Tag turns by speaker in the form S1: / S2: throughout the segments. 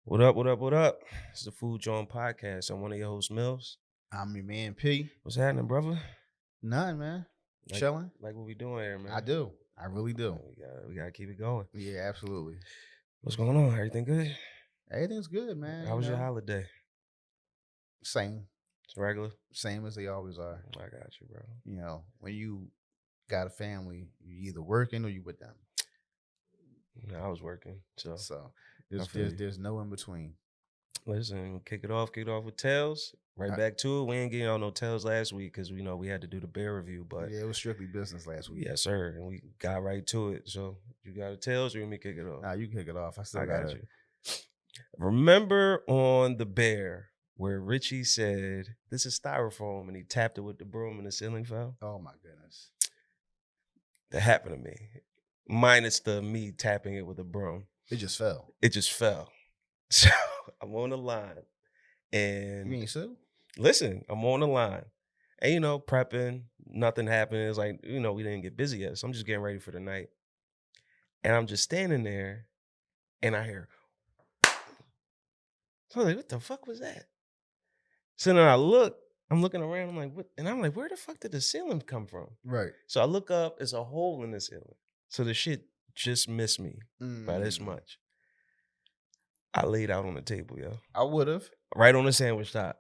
S1: What up, what up, what up? It's the Food Jawn podcast. I'm one of your hosts, Mills.
S2: I'm your man P.
S1: What's happening, brother?
S2: None, man.
S1: Like
S2: Chilling.
S1: like what we doing here,
S2: I
S1: man?
S2: do. I really do.
S1: We gotta keep it going.
S2: Yeah, absolutely.
S1: What's going on? Everything good?
S2: Everything's good, man.
S1: How was your holiday?
S2: Same,
S1: It's regular?
S2: same as they always are.
S1: I got you, bro.
S2: When you got a family, you either working or you with them.
S1: No, I was working, so
S2: So
S1: I feel you.
S2: there's no in between.
S1: Listen, kick it off with Tails. Right
S2: Uh,
S1: back to it. We ain't getting on no Tails last week because we had to do the bear review, but
S2: Yeah, it was strictly business last week.
S1: yes, sir. And we got right to it. So you got a Tails or you want me to kick it off?
S2: Nah, you kick it off. I still
S1: I
S2: got
S1: got
S2: it.
S1: you. Remember on the bear where Richie said, "This is styrofoam," and he tapped it with the broom and the ceiling fell?
S2: Oh my goodness.
S1: That happened to me. Minus the me tapping it with a broom.
S2: It just fell.
S1: It just fell. So I'm on the line.
S2: You
S1: And
S2: ain't sue?
S1: listen, I'm on the line. And prepping, nothing happened. It's like, we didn't get busy yet. So I'm just getting ready for the night. And I'm just standing there and I hear, so I'm like, what the fuck was that? So then I'm looking around, I'm like, what? And I'm like, where the fuck did the ceiling come from?
S2: Right.
S1: So I look up, it's a hole in the ceiling. So the shit just missed me by this much. I laid out on the table, yo.
S2: I would have.
S1: Right on the sandwich top.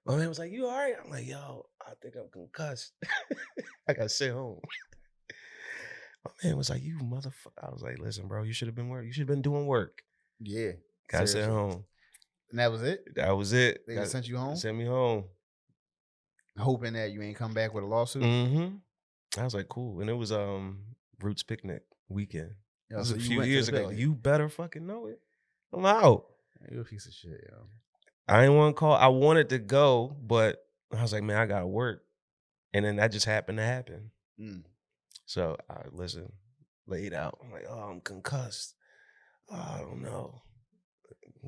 S1: My man was like, you all right? I'm like, yo, I think I'm concussed. I got sent home. My man was like, you motherfucker. I was like, listen, bro, you should have been working. You should have been doing work.
S2: Yeah.
S1: Got sent
S2: Seriously.
S1: home.
S2: And that was it?
S1: That was it.
S2: They just sent you home?
S1: Sent me home.
S2: Hoping that you ain't come back with a lawsuit?
S1: Mm-hmm. I was like, cool. And it was Roots Picnic weekend.
S2: Yo,
S1: This was
S2: so
S1: a
S2: you
S1: few
S2: went to
S1: years
S2: the
S1: ago.
S2: picnic.
S1: You better fucking know it. I'm out.
S2: You're a piece of shit, yo.
S1: I didn't want to call. I wanted to go, but I was like, man, I gotta work. And then that just happened to happen. So I laid out. I'm like, oh, I'm concussed. Oh, I don't know.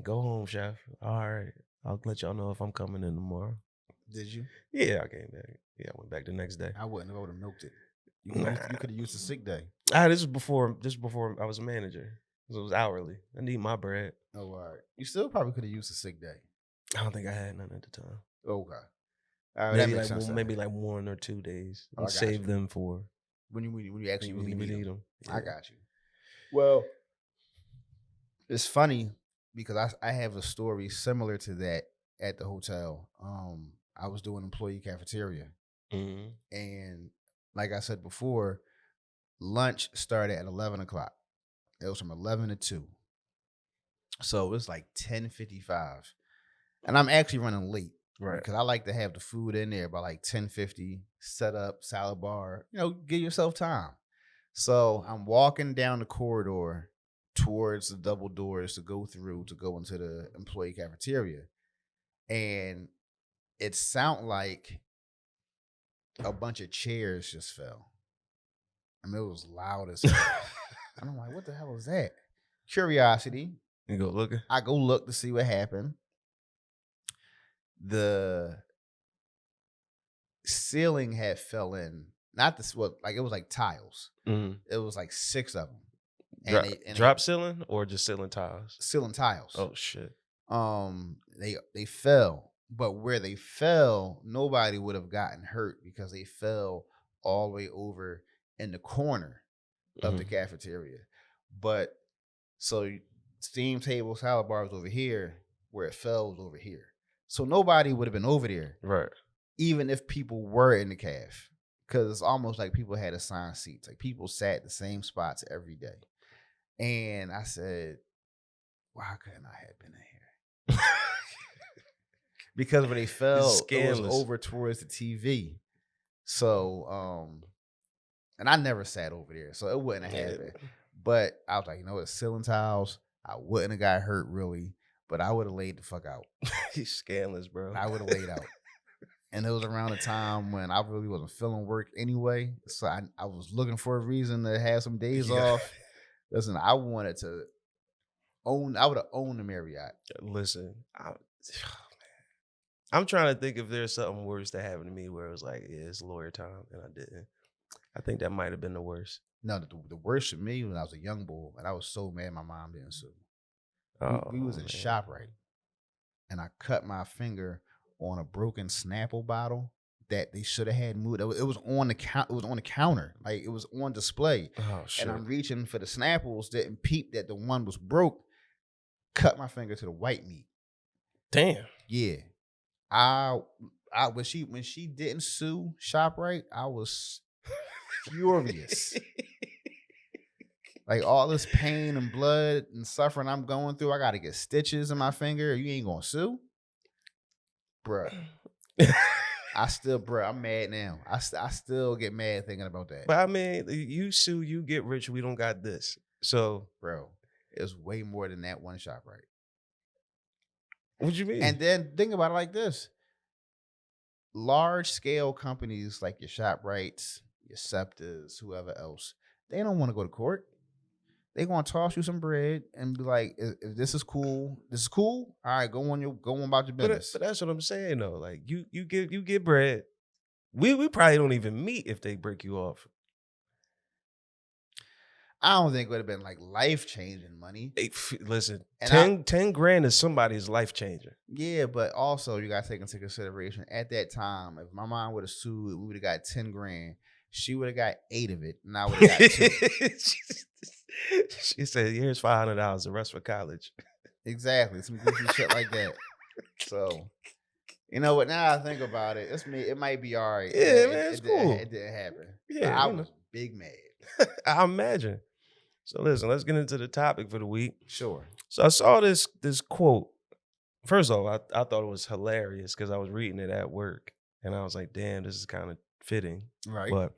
S1: Go home, chef. All right. I'll let y'all know if I'm coming in tomorrow.
S2: Did you?
S1: Yeah, I came back. Yeah, I went back the next day.
S2: I wouldn't have. I would have milked it. You
S1: Nah.
S2: could have used a sick day.
S1: This is before I was a manager. So it was hourly. I need my bread.
S2: Oh, all right. You still probably could have used a sick day.
S1: I don't think I had none at the time.
S2: Okay. All right, that makes sense.
S1: Maybe like 1 or 2 days.
S2: Oh, I
S1: And
S2: got
S1: save
S2: you.
S1: them for
S2: When you actually really need them.
S1: them.
S2: I got you. Well, it's funny because I have a story similar to that at the hotel. I was doing employee cafeteria.
S1: Mm-hmm.
S2: And like I said before, lunch started at 11 o'clock. It was from 11 to 2. So it was like 10:55. And I'm actually running late.
S1: Right.
S2: Because I like to have the food in there by like 10:50, set up, salad bar, give yourself time. So I'm walking down the corridor towards the double doors to go through to go into the employee cafeteria. And it sounded like a bunch of chairs just fell. I mean, it was loud as hell. And I'm like, what the hell is that? Curiosity.
S1: You go looking?
S2: I go look to see what happened. The ceiling had fell in. Not this, it was like tiles.
S1: Mm-hmm.
S2: It was like 6 of them.
S1: Drop ceiling or just ceiling tiles?
S2: Ceiling tiles.
S1: Oh shit.
S2: They fell, but where they fell, nobody would have gotten hurt because they fell all the way over in the corner of the cafeteria. But so steam table, salad bar was over here, where it fell was over here. So nobody would have been over there.
S1: Right.
S2: Even if people were in the caf. Because it's almost like people had assigned seats. Like people sat the same spots every day. And I said, why couldn't I have been in here? Because when they fell, it was over towards the TV. So, and I never sat over there, so it wouldn't have happened. But I was like, it's ceiling tiles. I wouldn't have got hurt really, but I would have laid the fuck out.
S1: He's scandalous, bro.
S2: I would have laid out. And it was around the time when I really wasn't feeling work anyway. So I was looking for a reason to have some days off. Listen, I wanted to I would have owned the Marriott.
S1: Listen, I'm trying to think if there's something worse that happened to me where it was like, yeah, it's lawyer time, and I didn't. I think that might have been the worst.
S2: No, the worst for me when I was a young boy, and I was so mad my mom didn't sue. We was in
S1: man.
S2: ShopRite, and I cut my finger on a broken Snapple bottle that they should have had moved. It was on the count. It was on the counter, like it was on display.
S1: Oh
S2: And
S1: shit.
S2: I'm reaching for the Snapples, didn't peep that the one was broke. Cut my finger to the white meat.
S1: Damn.
S2: Yeah, I when she didn't sue ShopRite, I was furious. Like all this pain and blood and suffering I'm going through, I got to get stitches in my finger. You ain't gonna sue, bruh. I'm mad now. I still get mad thinking about that.
S1: But I mean, you sue, you get rich. We don't got this. So,
S2: bro, it's way more than that one ShopRite.
S1: What you mean?
S2: And then think about it like this: large scale companies like your ShopRites, your Septas, whoever else, they don't want to go to court. They gonna toss you some bread and be like, if this is cool, all right, go on about your business.
S1: But that's what I'm saying though. Like you get bread. We probably don't even meet if they break you off.
S2: I don't think it would have been like life changing money.
S1: Listen, 10 grand is somebody's life changer.
S2: Yeah, but also you gotta take into consideration at that time, if my mom would have sued, we would have got 10 grand. She would have got 8 of it, and I would have got 2.
S1: She said, "Here's $500. The rest for college."
S2: Exactly, some goofy shit like that. So, you know what? Now I think about it, it might be all right.
S1: Yeah, man, it's cool.
S2: It didn't happen.
S1: Yeah,
S2: I was big mad.
S1: I imagine. So listen, let's get into the topic for the week.
S2: Sure.
S1: So I saw this quote. First off, I thought it was hilarious because I was reading it at work, and I was like, "Damn, this is kind of fitting."
S2: Right.
S1: But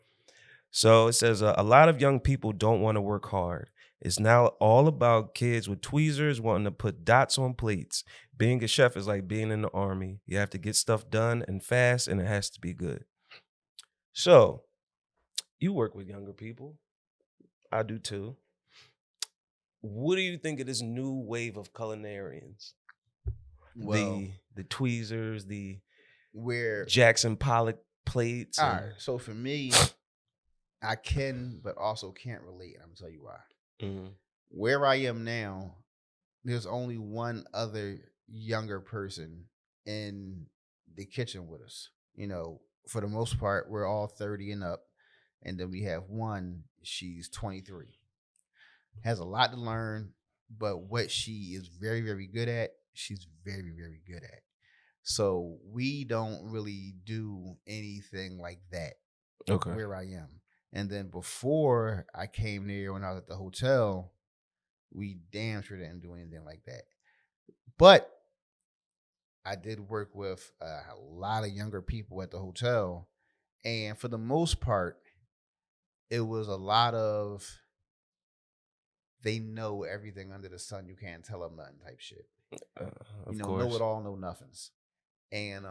S1: so it says, a lot of young people don't want to work hard. It's now all about kids with tweezers wanting to put dots on plates. Being a chef is like being in the army. You have to get stuff done and fast, and it has to be good. So you work with younger people. I do too. What do you think of this new wave of culinarians?
S2: Well,
S1: the tweezers,
S2: where
S1: Jackson Pollock plates.
S2: All right. So for me, I can, but also can't relate. And I'm gonna tell you why.
S1: Mm-hmm.
S2: Where I am now, there's only one other younger person in the kitchen with us. You know, for the most part, we're all 30 and up. And then we have one, she's 23. Has a lot to learn, but what she is very, very good at, she's very, very good at. So we don't really do anything like that.
S1: Okay.
S2: Where I am. And then before I came there, when I was at the hotel, we damn sure didn't do anything like that. But I did work with a lot of younger people at the hotel. And for the most part, it was a lot of, they know everything under the sun. You can't tell them nothing type shit.
S1: Of course.
S2: Know it all, know nothings. And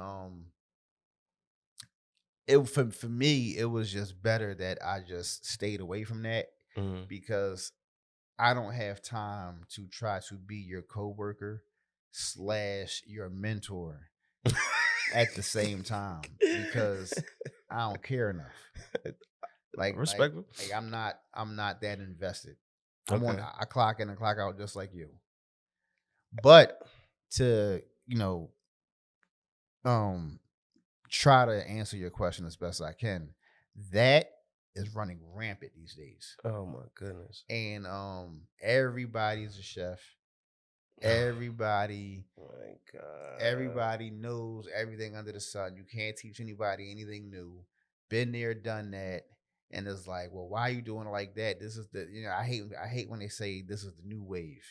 S2: it for me, it was just better that I just stayed away from that because I don't have time to try to be your coworker / your mentor at the same time because I don't care enough. Like
S1: respectful.
S2: Like I'm not that invested. I clock in and clock out just like you. But to, try to answer your question as best I can, that is running rampant these days.
S1: Oh my goodness.
S2: And everybody's a chef. Everybody,
S1: oh my God.
S2: Everybody knows everything under the sun. You can't teach anybody anything new. Been there, done that. And it's like, well, why are you doing it like that? This is I hate when they say this is the new wave.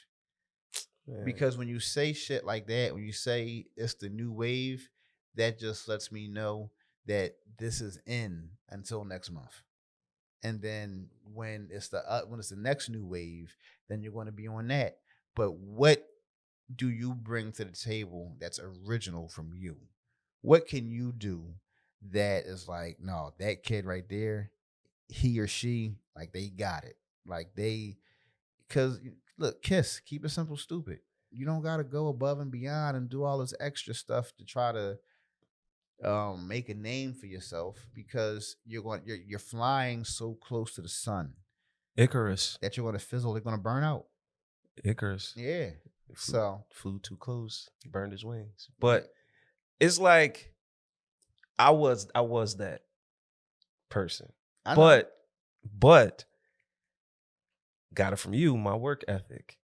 S2: Man. Because when you say shit like that, when you say it's the new wave, that just lets me know that this is in until next month. And then when it's the next new wave, then you're going to be on that. But what do you bring to the table that's original from you? What can you do that is like, no, that kid right there, he or she, like they got it. Like because look, KISS, keep it simple, stupid. You don't got to go above and beyond and do all this extra stuff to try to make a name for yourself because you're flying so close to the sun.
S1: Icarus.
S2: That you're going to fizzle. They're going to burn out.
S1: Icarus.
S2: Yeah. So
S1: Food too close, burned his wings.
S2: yeah,
S1: But it's like I was that person.
S2: I know.
S1: But got it from you, my work ethic.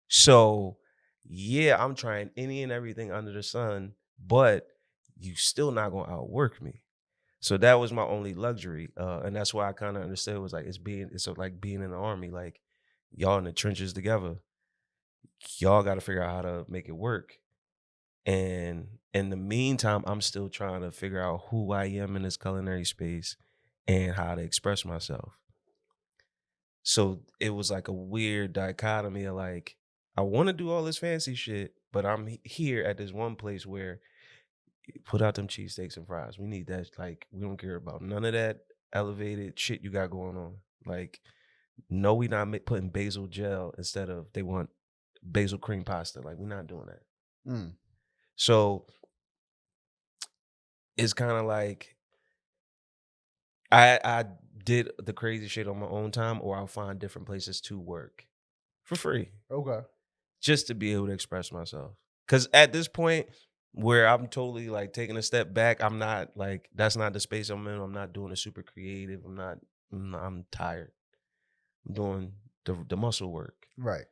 S1: So yeah, I'm trying any and everything under the sun, but you still not gonna outwork me. So that was my only luxury. And that's why I kind of understood it was like it's like being in the army, like y'all in the trenches together. Y'all gotta figure out how to make it work. And in the meantime, I'm still trying to figure out who I am in this culinary space and how to express myself. So it was like a weird dichotomy of like, I want to do all this fancy shit, but I'm here at this one place where put out them cheesesteaks and fries. We need that. Like, we don't care about none of that elevated shit you got going on. Like, no, we not putting basil gel instead of they want basil cream pasta. Like, we're not doing that.
S2: Mm.
S1: So it's kind of like I did the crazy shit on my own time, or I'll find different places to work for free
S2: Okay.
S1: just to be able to express myself. Because at this point where I'm totally like taking a step back, I'm not like that's not the space I'm in. I'm not doing it super creative. I'm tired. I'm doing the muscle work.
S2: Right.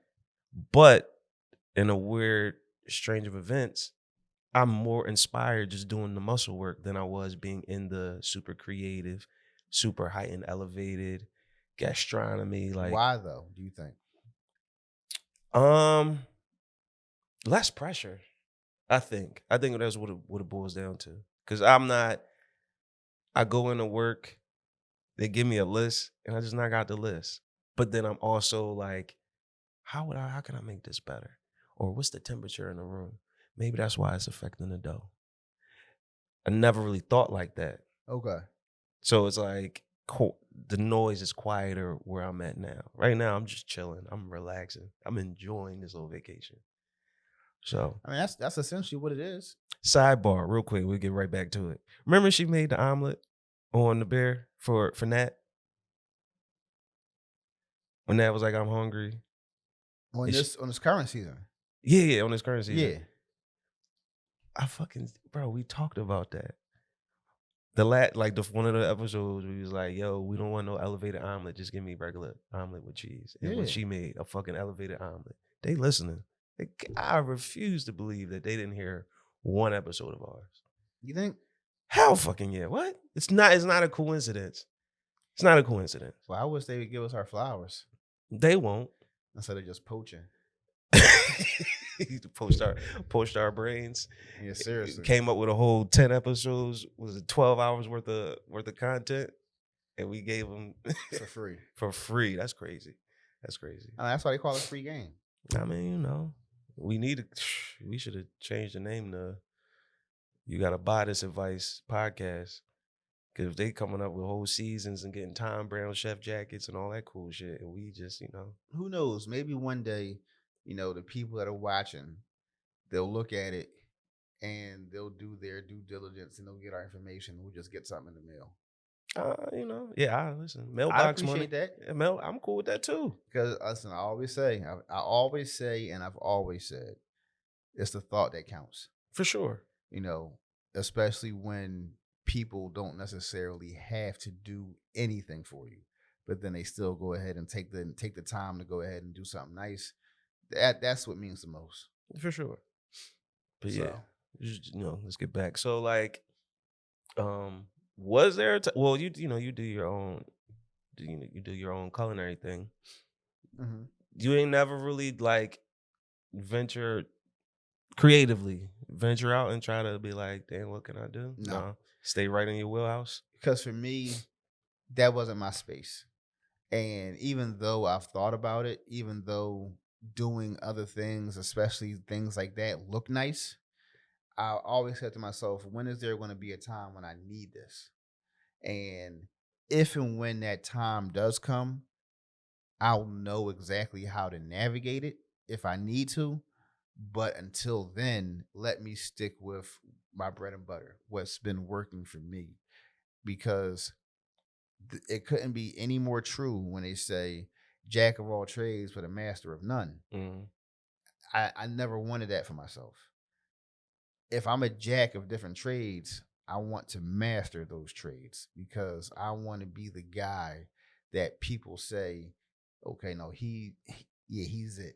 S1: But in a weird, strange of events, I'm more inspired just doing the muscle work than I was being in the super creative, super heightened, elevated gastronomy. Like,
S2: Why though? Do you think?
S1: um, less pressure. I think that's what it boils down to. Cause I'm not. I go into work, they give me a list, and I just knock out the list. But then I'm also like, how can I make this better? Or what's the temperature in the room? Maybe that's why it's affecting the dough. I never really thought like that.
S2: Okay.
S1: So it's like the noise is quieter where I'm at now. Right now, I'm just chilling. I'm relaxing. I'm enjoying this little vacation. So,
S2: I mean, that's essentially what it is.
S1: sidebar, real quick. We'll get right back to it. Remember, she made the omelet on the bear for Nat when Nat was like, "I'm hungry."
S2: On
S1: And she,
S2: this current season.
S1: yeah, on this current season.
S2: Yeah.
S1: I fucking bro, we talked about that. Like the one of the episodes we was like, yo, we don't want no elevated omelet, just give me regular omelet with cheese. And when
S2: Yeah.
S1: she made a fucking elevated omelet, they listening. I refuse to believe that they didn't hear one episode of ours.
S2: You think?
S1: Hell fucking yeah. What? It's not a coincidence. It's not a coincidence.
S2: Well, I wish they would give us our flowers
S1: They won't.
S2: instead of just poaching.
S1: poached our brains.
S2: Yeah, seriously.
S1: Came up with a whole 10 episodes. Was it 12 hours worth of content? And we gave them
S2: For free.
S1: for free. That's crazy. That's crazy.
S2: I mean, that's why they call it free game.
S1: I mean, we should have changed the name to You Gotta Buy This Advice podcast. Because if they coming up with whole seasons and getting Tom Brown chef jackets and all that cool shit, and we just,
S2: Who knows? Maybe one day, the people that are watching, they'll look at it and they'll do their due diligence and they'll get our information. We'll just get something in the mail.
S1: yeah, I listen.
S2: I
S1: Mailbox money.
S2: appreciate that.
S1: Yeah, I'm cool with that too.
S2: Because listen, I always say, and I've always said, it's the thought that counts.
S1: For sure.
S2: Especially when people don't necessarily have to do anything for you, but then they still go ahead and take the time to go ahead and do something nice. That's what means the most.
S1: For sure. But
S2: So,
S1: yeah, let's get back. So like, was there well, you do your own, you do your own culinary thing.
S2: mhm.
S1: You ain't never really like venture creatively venture out and try to be like, damn, what can I do?
S2: No.
S1: Stay right in your wheelhouse.
S2: Because for me, that wasn't my space. And even though I've thought about it, even though doing other things, especially things like that, look nice, I always said to myself, when is there going to be a time when I need this? And if and when that time does come, I'll know exactly how to navigate it if I need to. But until then, let me stick with my bread and butter, what's been working for me. Because it couldn't be any more true when they say jack of all trades but a master of none.
S1: Mm.
S2: I never wanted that for myself. If I'm a jack of different trades, I want to master those trades because I want to be the guy that people say, okay, no, yeah, he's it.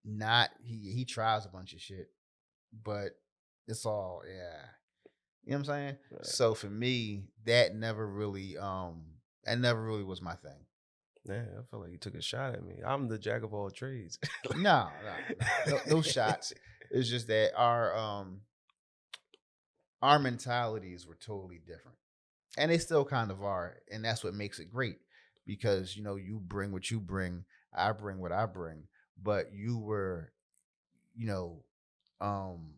S2: Not he tries a bunch of shit, but it's all yeah. You know what I'm saying?
S1: Right.
S2: So for me, that never really was my thing.
S1: Yeah, I feel like you took a shot at me. I'm the jack of all trades.
S2: No shots. It's just that our mentalities were totally different. And they still kind of are. And that's what makes it great. Because, you bring what you bring, I bring what I bring. But you were, you know, um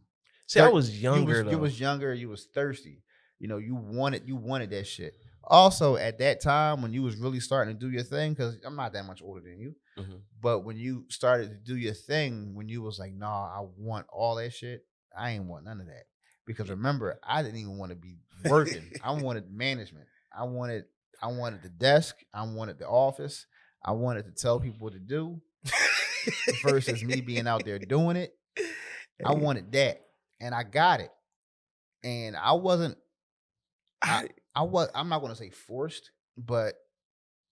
S1: See, I was younger
S2: you
S1: though.
S2: was younger, you was thirsty. You wanted that shit. Also, at that time when you was really starting to do your thing, because I'm not that much older than you,
S1: Mhm.
S2: but when you started to do your thing, when you was like, nah, I want all that shit, I ain't want none of that. Because remember, I didn't even want to be working. I wanted management. I wanted I wanted the desk. I wanted the office. I wanted to tell people what to do versus me being out there doing it. I
S1: Hey,
S2: wanted that. And I got it. And I wasn't I
S1: I
S2: I'm not gonna say forced, but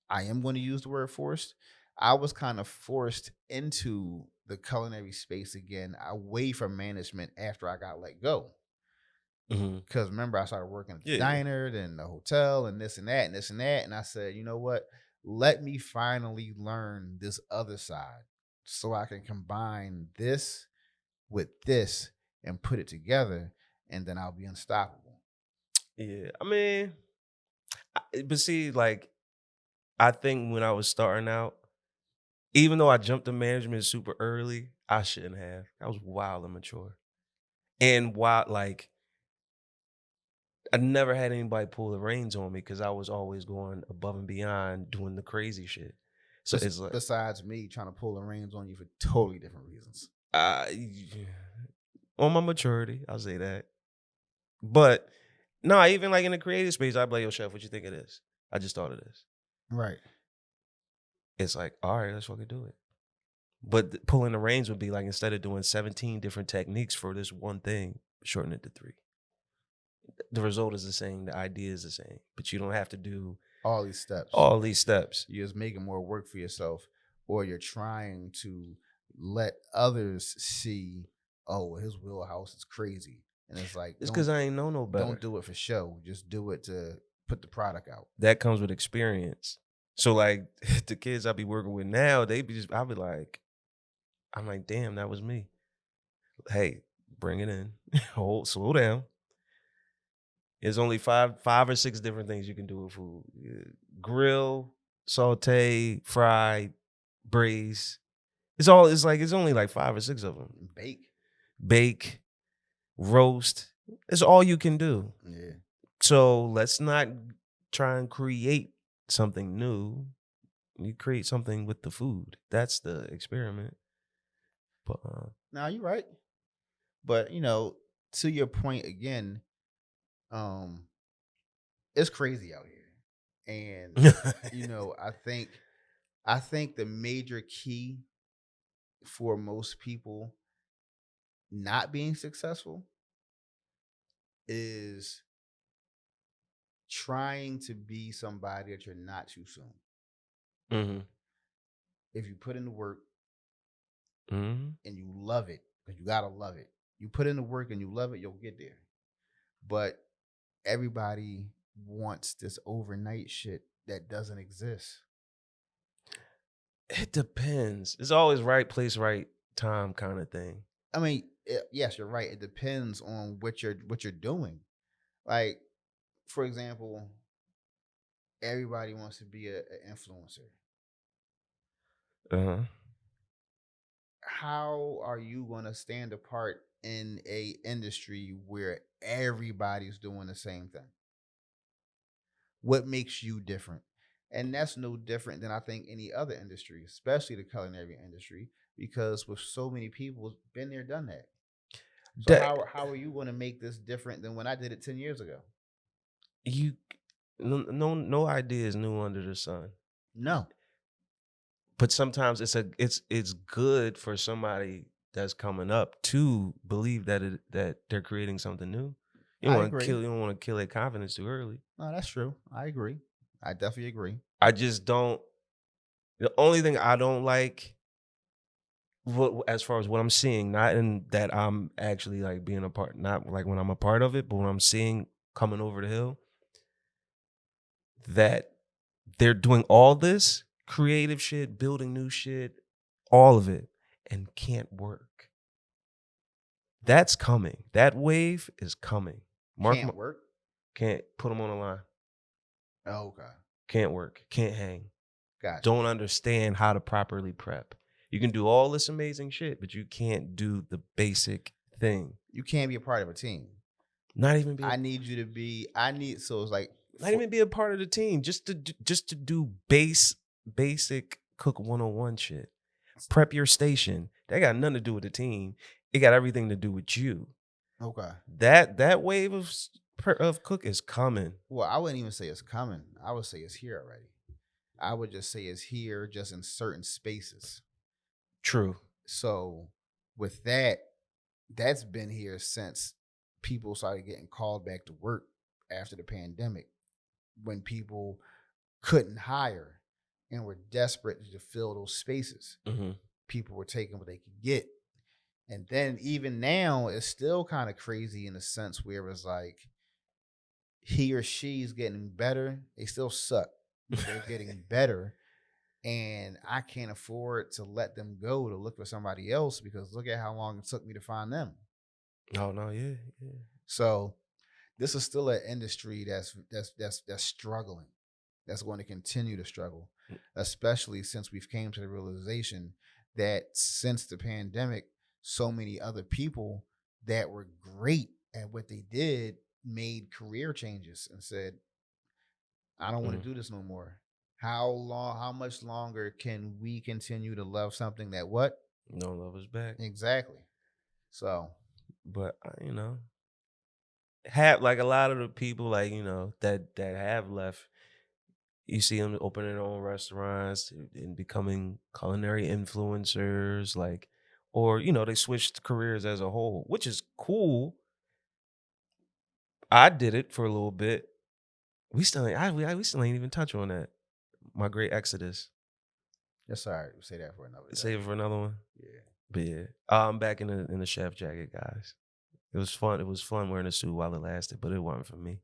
S2: I am going to use the word forced. I was kind of forced into the culinary space again, away from management after I got let go.
S1: mhm.
S2: Because remember, I started working at the
S1: Yeah.
S2: diner, then the hotel, and this and that, and this and that. And I said, you know what? Let me finally learn this other side so I can combine this with this and put it together, and then I'll be unstoppable.
S1: Yeah. I mean, but see, like, I think when I was starting out, even though I jumped to management super early, I shouldn't have. I was wild immature. And wild, like, I never had anybody pull the reins on me because I was always going above and beyond doing the crazy shit. So it's like,
S2: Besides me trying to pull the reins on you for totally different reasons.
S1: uh, on my maturity, I'll say that. But no, even like in the creative space, I'd be like, yo, chef, what you think of this? I just thought of this.
S2: Right.
S1: It's like, all right, let's fucking do it. But pulling the reins would be like, instead of doing 17 different techniques for this one thing, shorten it to 3. The result is the same, the idea is the same, but you don't have to do
S2: All these steps.
S1: all these steps.
S2: You're just making more work for yourself, or you're trying to let others see, oh, well, his wheelhouse is crazy. And it's like,
S1: It's because I ain't know no
S2: don't
S1: better.
S2: do it for show. Just do it to put the product out.
S1: That comes with experience. So like the kids I be working with now, I'll be like, I'm like, damn, that was me. Hey, bring it in. Slow down. There's only five or six different things you can do with food. Grill, saute, fry, braise. It's only like 5 or 6 of them.
S2: Bake.
S1: Bake, roast. It's all you can do.
S2: Yeah.
S1: So let's not try and create something new. You create something with the food. That's the experiment. But
S2: Now you're right. But to your point again, um, it's crazy out here. And I think the major key for most people not being successful is trying to be somebody that you're not too soon.
S1: hmm
S2: If you put in the work
S1: hmm
S2: and you love it, because you gotta love it. You put in the work and you love it, you'll get there. But everybody wants this overnight shit that doesn't exist.
S1: It depends. It's always right place, right time kind of thing.
S2: I mean, yes, you're right. It depends on what you're doing. Like, for example, everybody wants to be an influencer.
S1: Uh-huh.
S2: How are you going to stand apart in a industry where everybody's doing the same thing? What makes you different? And that's no different than I think any other industry, especially the culinary industry, because with so many people been there, done that. So
S1: That
S2: how are you going to make this different than when I did it 10 years ago?
S1: you no idea is new under the sun.
S2: No.
S1: But sometimes it's good for somebody. that's coming up to believe that they're creating something new. You don't
S2: I
S1: want to
S2: agree.
S1: kill. You don't want to kill their confidence too early.
S2: No, that's true. I agree. I definitely agree.
S1: I just don't. The only thing I don't like, as far as what I'm seeing, not in that I'm actually like being a part, not like when I'm a part of it, but when I'm seeing coming over the hill, that they're doing all this creative shit, building new shit, all of it, and can't work. That's coming. That wave is coming.
S2: Can't work.
S1: Can't put them on the line.
S2: Oh, okay.
S1: Can't work. Can't hang.
S2: Gotcha.
S1: Don't understand how to properly prep. You can do all this amazing shit, but you can't do the basic thing.
S2: You can't be a part of a team.
S1: Not even be.
S2: I need you to be. I need. So it's like
S1: not even be a part of the team. Just to do basic cook 101 shit. Prep your station. That got nothing to do with the team. It got everything to do with you.
S2: Okay.
S1: That wave of cook is coming.
S2: Well, I wouldn't even say it's coming. I would say it's here already. I would just say it's here, just in certain spaces.
S1: True.
S2: So with that, that's been here since people started getting called back to work after the pandemic, when people couldn't hire and were desperate to fill those spaces.
S1: Mm-hmm.
S2: People were taking what they could get. And then even now, it's still kind of crazy in a sense where it's like he or she's getting better. They still suck, but they're getting better. And I can't afford to let them go to look for somebody else, because look at how long it took me to find them.
S1: Oh no, yeah.
S2: So this is still an industry that's struggling. That's going to continue to struggle, especially since we've came to the realization that since the pandemic, so many other people that were great at what they did made career changes and said, I don't want to do this no more. How much longer can we continue to love something that what?
S1: No love is back.
S2: Exactly. So,
S1: but have like a lot of the people like, that have left, you see them opening their own restaurants and becoming culinary influencers, like, or they switched careers as a whole, which is cool. I did it for a little bit. We still ain't even touch on that. My great exodus.
S2: yes, sorry. We'll say that for another day.
S1: Save it for another one.
S2: Yeah.
S1: But yeah, I'm back in the chef jacket, guys. It was fun. It was fun wearing a suit while it lasted, but it wasn't for me.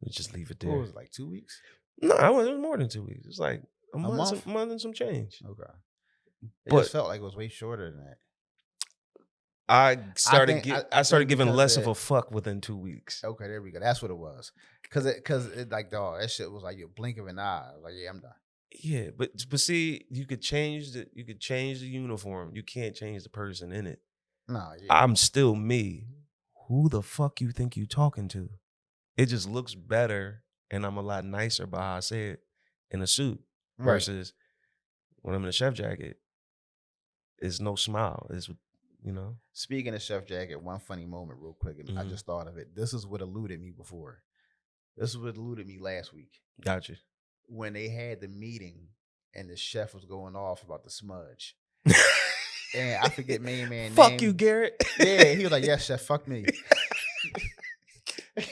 S1: We just leave it there.
S2: What was it, like 2 weeks?
S1: No, it was more than 2 weeks. It was like a month?
S2: A
S1: month and some change.
S2: Okay. It
S1: But
S2: just felt like it was way shorter than that.
S1: I started giving less
S2: of
S1: of a fuck within 2 weeks.
S2: Okay, there we go. That's what it was. Cause it like, dog, that shit was like you blink of an eye. Like, yeah, I'm done.
S1: Yeah, but see, you could change the uniform. You can't change the person in it.
S2: No, yeah.
S1: I'm still me. Who the fuck you think you talking to? It just looks better, and I'm a lot nicer by how I say it in a suit versus when I'm in a chef jacket. It's no smile. It's
S2: Speaking of chef jacket, one funny moment, real quick. I just thought of it. This is what eluded me before. This is what eluded me last week.
S1: Gotcha.
S2: When they had the meeting and the chef was going off about the smudge. And I forget main man
S1: fuck
S2: name.
S1: You, Garrett.
S2: Yeah, he was like, yes, chef, fuck me.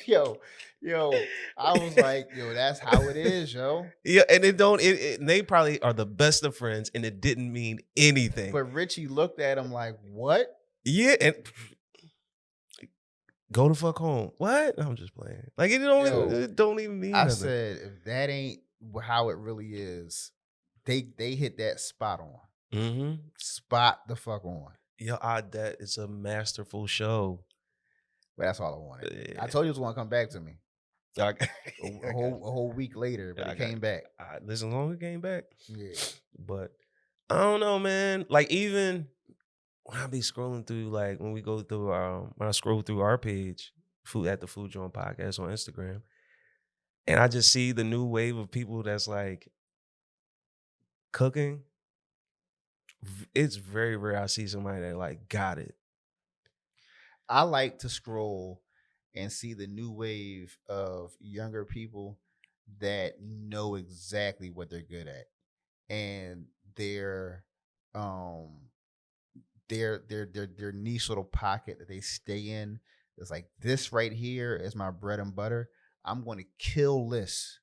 S2: Yo, I was like, yo, that's how it is, yo.
S1: Yeah, and they probably are the best of friends, and it didn't mean anything.
S2: But Richie looked at him like, what?
S1: Yeah, and go the fuck home. What? I'm just playing. Like, it don't even mean nothing.
S2: Said, if that ain't how it really is, they hit that spot on.
S1: Mm-hmm.
S2: Spot the fuck on.
S1: Yo, that is a masterful show.
S2: But that's all I wanted. Yeah. I told you it was going to come back to me. A whole week later, but it came back.
S1: Listen, long it came back.
S2: Yeah.
S1: But I don't know, man. Like, even when I be scrolling through, like when we go through when I scroll through our page, at the Food Jawn Podcast on Instagram, and I just see the new wave of people that's like cooking. It's very rare I see somebody that like got it.
S2: I like to scroll and see the new wave of younger people that know exactly what they're good at, and they're their niche little pocket that they stay in. It's like, this right here is my bread and butter. I'm going to kill this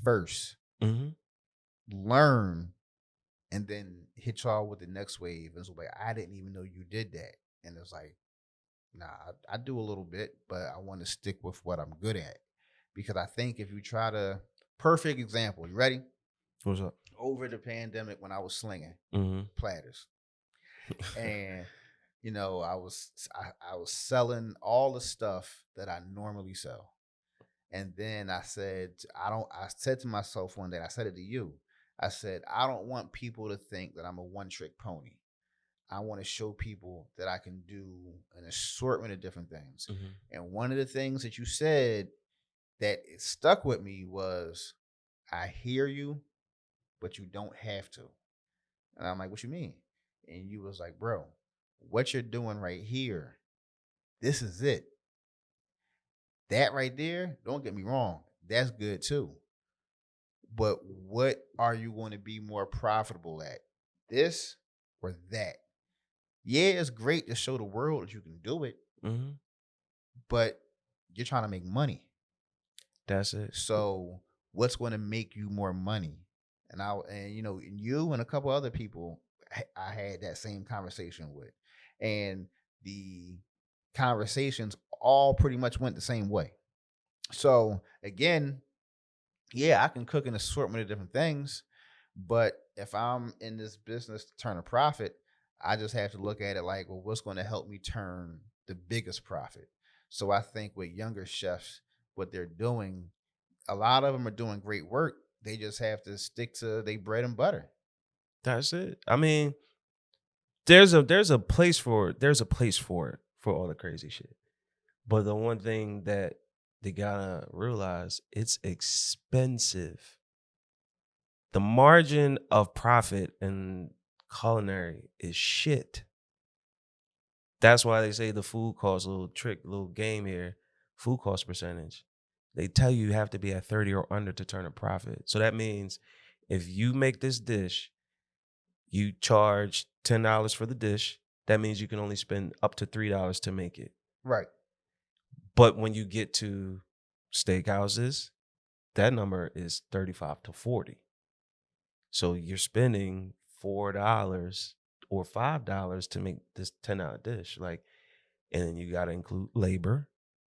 S2: first,
S1: Mm-hmm.
S2: learn, and then hit y'all with the next wave. And it's like, I didn't even know you did that. And it's like, nah, I do a little bit, but I want to stick with what I'm good at. Because I think if you try to, perfect example, you ready?
S1: What's up?
S2: Over the pandemic when I was slinging
S1: Mm-hmm.
S2: platters. And I was selling all the stuff that I normally sell. And then I said, I said to myself one day, I said it to you. I said, I don't want people to think that I'm a one trick pony. I want to show people that I can do an assortment of different things.
S1: Mm-hmm.
S2: And one of the things that you said that it stuck with me was, I hear you, but you don't have to. And I'm like, what you mean? And you was like, bro, what you're doing right here, this is it. That right there, don't get me wrong, that's good too. But what are you going to be more profitable at? This or that? Yeah, it's great to show the world that you can do it,
S1: Mm-hmm.
S2: but you're trying to make money.
S1: That's it.
S2: So what's going to make you more money? You and a couple other people I had that same conversation with. And the conversations all pretty much went the same way. So again, yeah, I can cook an assortment of different things, but if I'm in this business to turn a profit, I just have to look at it like, well, what's going to help me turn the biggest profit? So I think with younger chefs, what they're doing, a lot of them are doing great work. They just have to stick to their bread and butter.
S1: That's it. I mean, there's a place for it for all the crazy shit. But the one thing that they gotta realize, it's expensive. The margin of profit in culinary is shit. That's why they say the food cost, a little trick, a little game here, food cost percentage. They tell you have to be at 30 or under to turn a profit. So that means if you make this dish, you charge $10 for the dish. That means you can only spend up to $3 to make it.
S2: Right.
S1: But when you get to steakhouses, that number is 35 to 40. So you're spending $4 or $5 to make this $10 dish. Like, and then you gotta include labor.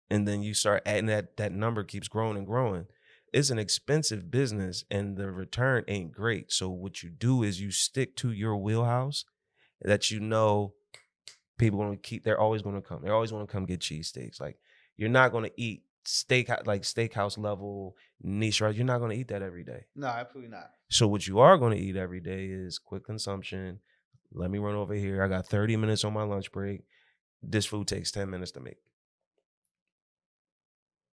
S1: And then you start adding that number keeps growing and growing. It's an expensive business and the return ain't great. So what you do is you stick to your wheelhouse that you know people gonna keep, they're always gonna come. They're always gonna come get cheesesteaks. Like, you're not gonna eat steak like steakhouse level niche, right? You're not gonna eat that every day.
S2: No, absolutely not.
S1: So what you are gonna eat every day is quick consumption. Let me run over here. I got 30 minutes on my lunch break. This food takes 10 minutes to make.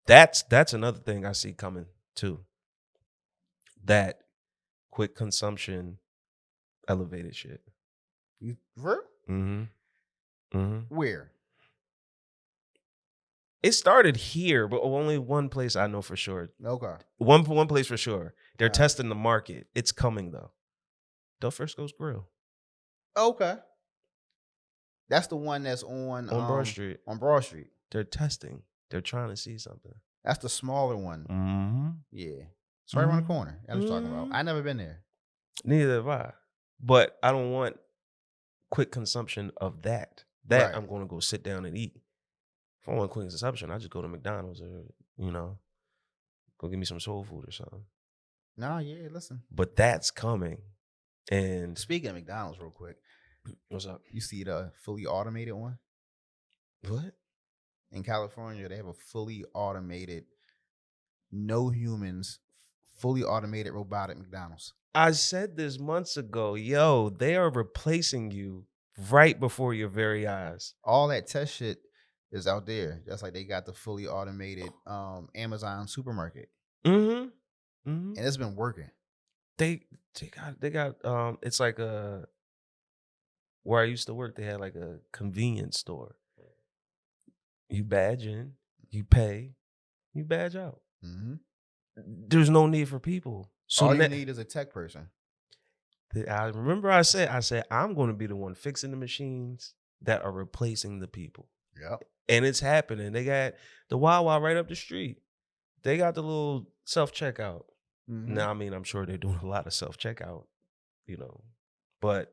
S1: That's another thing I see coming too. That quick consumption elevated shit.
S2: You for real?
S1: Mm-hmm. Mm-hmm.
S2: Where?
S1: It started here, but only one place I know for sure.
S2: Okay.
S1: One place for sure. They're
S2: Alright.
S1: testing the market. It's coming though. Del Frisco's Grill
S2: Okay. That's the one that's on
S1: Broad Street.
S2: On Broad Street.
S1: They're testing. They're trying to see something.
S2: That's the smaller one.
S1: Mm-hmm.
S2: Yeah. It's right around the corner. That's what I'm talking about. I never been there.
S1: Neither have I. But I don't want quick consumption of that. That
S2: Right.
S1: I'm going to go sit down and eat. If I want quick consumption, I just go to McDonald's or, go get me some soul food or something.
S2: Nah, yeah, listen.
S1: But that's coming. And
S2: Speaking of McDonald's real quick.
S1: What's up?
S2: You see the fully automated one?
S1: What?
S2: In California, they have a fully automated, no humans, fully automated robotic McDonald's.
S1: I said this months ago. Yo, they are replacing you right before your very eyes.
S2: All that test shit is out there. Just like they got the fully automated Amazon supermarket.
S1: Mm-hmm. Mm-hmm.
S2: And it's been working.
S1: They got it's like where I used to work, they had like a convenience store. You badge in, you pay, you badge out.
S2: Mm-hmm.
S1: There's no need for people. So
S2: all you need is a tech person.
S1: I remember I said, I'm going to be the one fixing the machines that are replacing the people.
S2: Yep.
S1: And it's happening. They got the Wawa right up the street. They got the little self checkout.
S2: Mm-hmm.
S1: Now, I mean, I'm sure they're doing a lot of self checkout, you know, but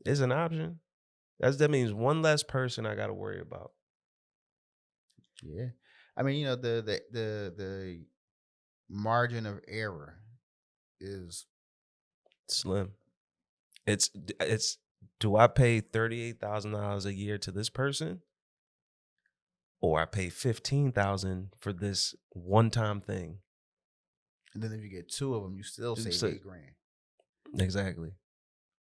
S1: it's an option. That means one less person I got to worry about.
S2: Yeah. I mean, you know, the margin of error is
S1: Slim. It's do I pay $38,000 a year to this person, or I pay 15,000 for this one time thing?
S2: and then if you get two of them, you still save
S1: So,
S2: $8,000.
S1: exactly.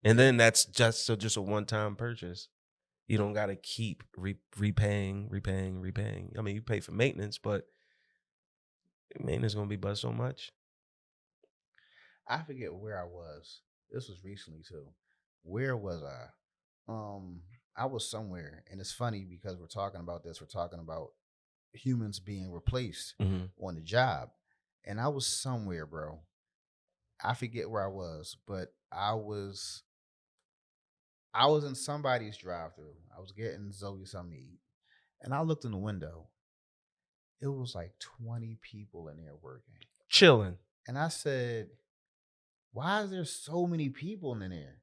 S1: And then that's just a one time purchase. You don't got to keep repaying. I mean, you pay for maintenance, but maintenance gonna be but so much.
S2: I forget where I was. This was recently too. Where was I? I was somewhere, and it's funny because we're talking about this. We're talking about humans being replaced
S1: Mm-hmm.
S2: on the job, and I was somewhere, bro. I forget where I was, but I was in somebody's drive-through. I was getting Zoe something to eat, and I looked in the window. It was like 20 people in there working,
S1: Chilling.
S2: and I said, "Why is there so many people in there?"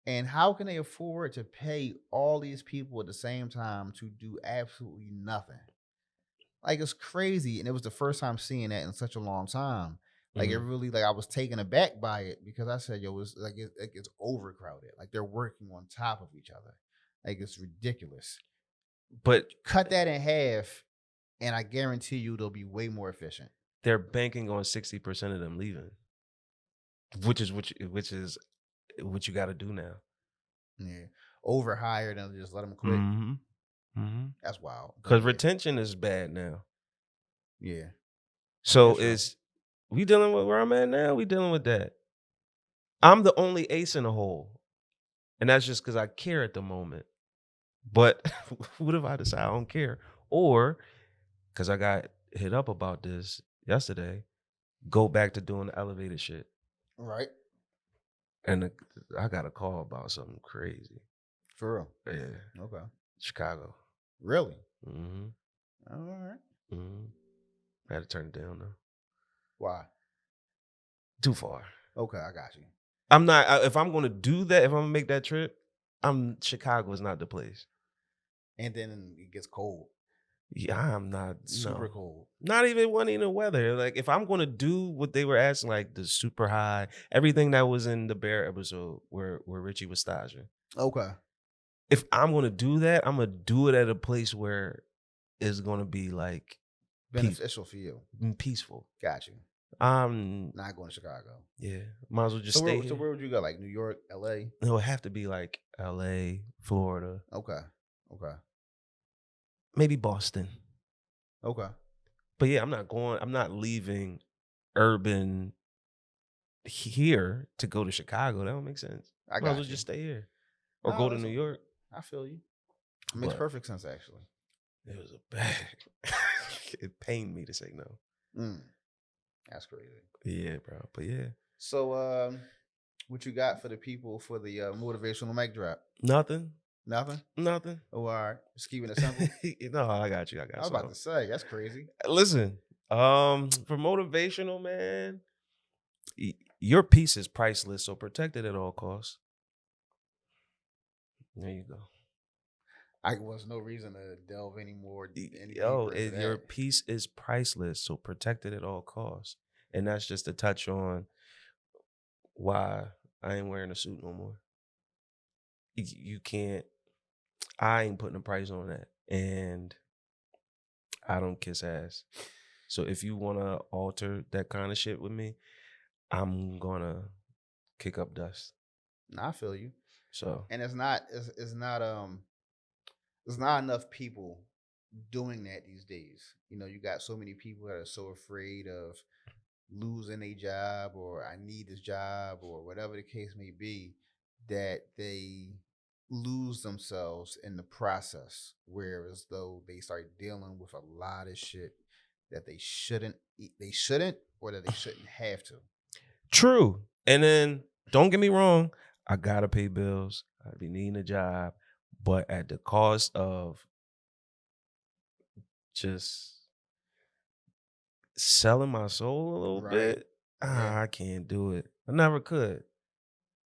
S2: And how can they afford to pay all these people at the same time to do absolutely nothing? Like it's crazy. And it was the first time seeing that in such a long time. Like it
S1: Mm-hmm.
S2: really, like I was taken aback by it because I said, "Yo, it's like it's overcrowded. Like they're working on top of each other. Like it's ridiculous."
S1: But
S2: Cut that in half, and I guarantee you they'll be way more efficient.
S1: they're banking on 60% of them leaving, which is what you got to do now.
S2: Yeah, overhired and just let them quit.
S1: Mm-hmm. Mm-hmm.
S2: That's wild. But
S1: Because
S2: yeah,
S1: retention is bad now.
S2: yeah,
S1: So
S2: that's true.
S1: we dealing with where I'm at now. We dealing with that. I'm the only ace in the hole, and that's just because I care at the moment. But what if I decide I don't care, or because I got hit up about this yesterday, go back to doing the elevated shit,
S2: Right.
S1: and I got a call about something crazy.
S2: For real.
S1: Yeah,
S2: Okay.
S1: Chicago.
S2: Really?
S1: Mm-hmm.
S2: All right.
S1: Mm-hmm. I had to turn it down though.
S2: Why?
S1: Too far.
S2: Okay, I got you.
S1: I'm not. If I'm going to do that, if I'm gonna make that trip, Chicago is not the place.
S2: And then it gets cold,
S1: Yeah, I'm not.
S2: super
S1: No,
S2: cold.
S1: not even wanting the weather. Like if I'm going to do what they were asking, like the super high, everything that was in the Bear episode where Richie was staging.
S2: Okay.
S1: If I'm going to do that, I'm gonna do it at a place where it's going to be like
S2: Beneficial for you.
S1: peaceful.
S2: Got you.
S1: I'm
S2: Not going to Chicago.
S1: yeah. Might as well just
S2: So
S1: stay
S2: where, so
S1: here.
S2: where would you go? Like New York, LA?
S1: It would have to be like L.A., Florida,
S2: Okay. Okay.
S1: maybe Boston.
S2: Okay.
S1: But yeah, I'm not leaving urban here to go to Chicago. That don't make sense.
S2: I
S1: Might as well
S2: got you.
S1: just stay here or
S2: No,
S1: go to New York.
S2: I feel you. It makes
S1: But
S2: perfect sense, actually.
S1: it was a bad. It pained me to say no.
S2: That's crazy.
S1: Yeah, bro. But yeah,
S2: So, what you got for the people for the motivational mic drop?
S1: nothing.
S2: Nothing?
S1: Nothing.
S2: Oh, all right. Just keeping it simple.
S1: No, I got you. I
S2: I
S1: got
S2: was about to
S1: some.
S2: say, that's crazy.
S1: Listen, for motivational, man, your piece is priceless, so protect it at all costs. There you go.
S2: I was no reason to delve any
S1: Yo,
S2: deeper into
S1: your
S2: that.
S1: piece is priceless, so protect it at all costs. And that's just a touch on why I ain't wearing a suit no more. You can't. I ain't putting a price on that, and I don't kiss ass. So if you want to alter that kind of shit with me, I'm gonna kick up dust.
S2: No, I feel you.
S1: So
S2: And there's not enough people doing that these days. You know, you got so many people that are so afraid of losing a job or I need this job or whatever the case may be that they lose themselves in the process. Whereas though they start dealing with a lot of shit that they shouldn't or that they shouldn't have to.
S1: true. And then Don't get me wrong. I gotta pay bills. I be needing a job, but at the cost of just selling my soul a little
S2: Right.
S1: bit.
S2: Yeah.
S1: I can't do it. I never could.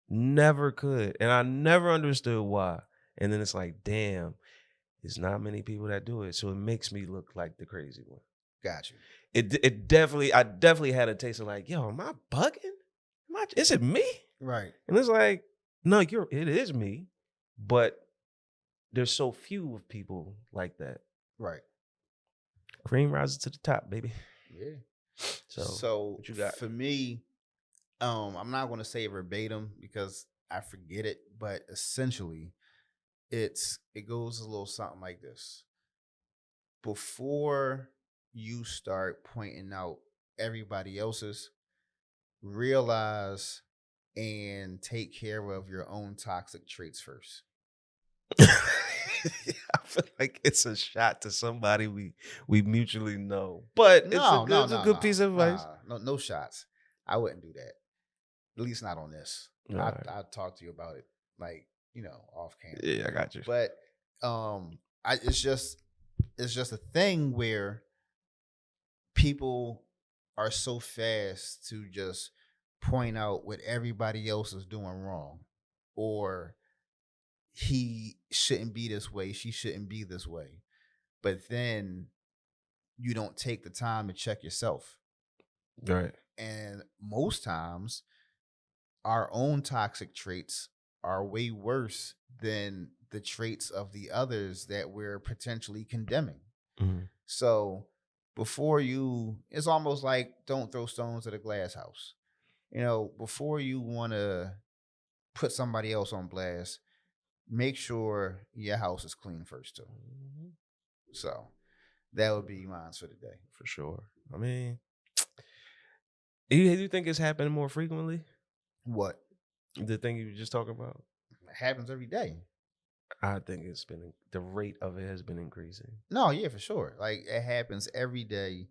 S1: Never could. And I never understood why. And then it's like, damn, there's not many people that do it. So it makes me look like the crazy one.
S2: Got you.
S1: It definitely, I definitely had a taste of like, yo, am I bugging? Is it me?
S2: Right.
S1: And it's like, no, it is me. But there's so few of people like that.
S2: Right.
S1: Cream rises to the top, baby.
S2: Yeah.
S1: So what you got?
S2: For me, I'm not going to say verbatim because I forget it, but essentially, it goes a little something like this. Before you start pointing out everybody else's, realize and take care of your own toxic traits first.
S1: Yeah, I feel like it's a shot to somebody we mutually know, but it's a good piece of advice.
S2: No shots. I wouldn't do that. At least not on this.
S1: Right.
S2: I'll talk to you about it, like, off camera.
S1: Yeah, I got you.
S2: But it's just a thing where people are so fast to just point out what everybody else is doing wrong, or he shouldn't be this way, she shouldn't be this way. But then you don't take the time to check yourself.
S1: Right.
S2: And most times our own toxic traits are way worse than the traits of the others that we're potentially condemning.
S1: Mm-hmm.
S2: So it's almost like don't throw stones at a glass house. Before you want to put somebody else on blast, make sure your house is clean first too.
S1: Mm-hmm.
S2: So that would be mine for the day.
S1: For sure. I mean, you think it's happening more frequently?
S2: What?
S1: The thing you were just talking about?
S2: It happens every day.
S1: I think the rate of it has been increasing.
S2: No, yeah, for sure. Like it happens every day,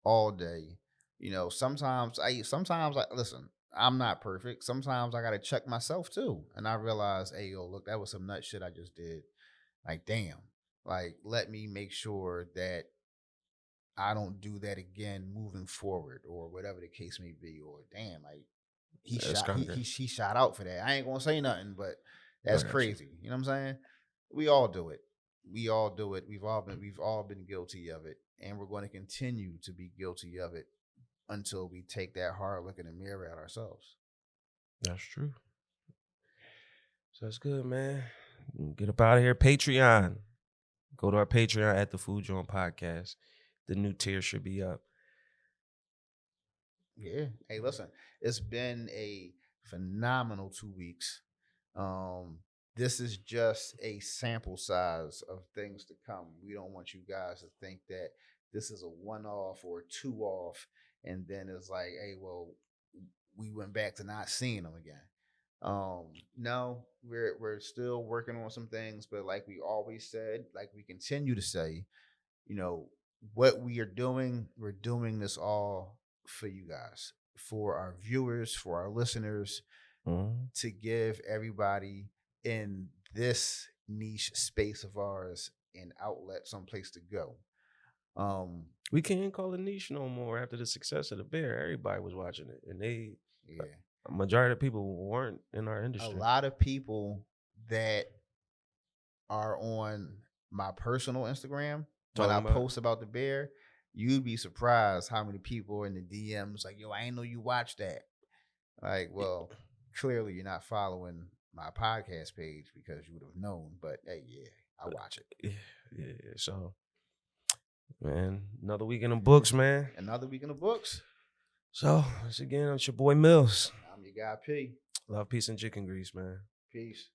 S2: all day. Sometimes listen, I'm not perfect. Sometimes I gotta check myself too. And I realize, hey, yo, look, that was some nut shit I just did. Like, damn. Like, let me make sure that I don't do that again moving forward, or whatever the case may be. Or damn, like he shot out for that. I ain't gonna say nothing, but that's crazy. You know what I'm saying? We all do it. We all do it. We've all been guilty of it, and we're going to continue to be guilty of it until we take that hard look in the mirror at ourselves.
S1: That's true. So that's good, man. Get up out of here. Patreon. Go to our Patreon at the Food Jawn Podcast. The new tier should be up.
S2: Yeah. Hey, listen, it's been a phenomenal 2 weeks. This is just a sample size of things to come. We don't want you guys to think that this is a one-off or a two-off, and then it's like, hey, well, we went back to not seeing them again. No, we're still working on some things, but like we always said, like we continue to say, what we are doing, we're doing this all for you guys, for our viewers, for our listeners, to give everybody in this niche space of ours an outlet, someplace to go.
S1: We can't call it niche no more after the success of the bear. Everybody was watching it, and a majority of people weren't in our industry.
S2: A lot of people that are on my personal Instagram, when I post about the bear, you'd be surprised how many people are in the DMs like, yo, I ain't know you watched that. Like, well, clearly you're not following my podcast page because you would have known. But hey, yeah, I watch it.
S1: Yeah. So, man, another week in the books, man.
S2: Another week in the books.
S1: So, once again, it's your boy Mills.
S2: I'm your guy P.
S1: Love, peace, and chicken grease, man.
S2: Peace.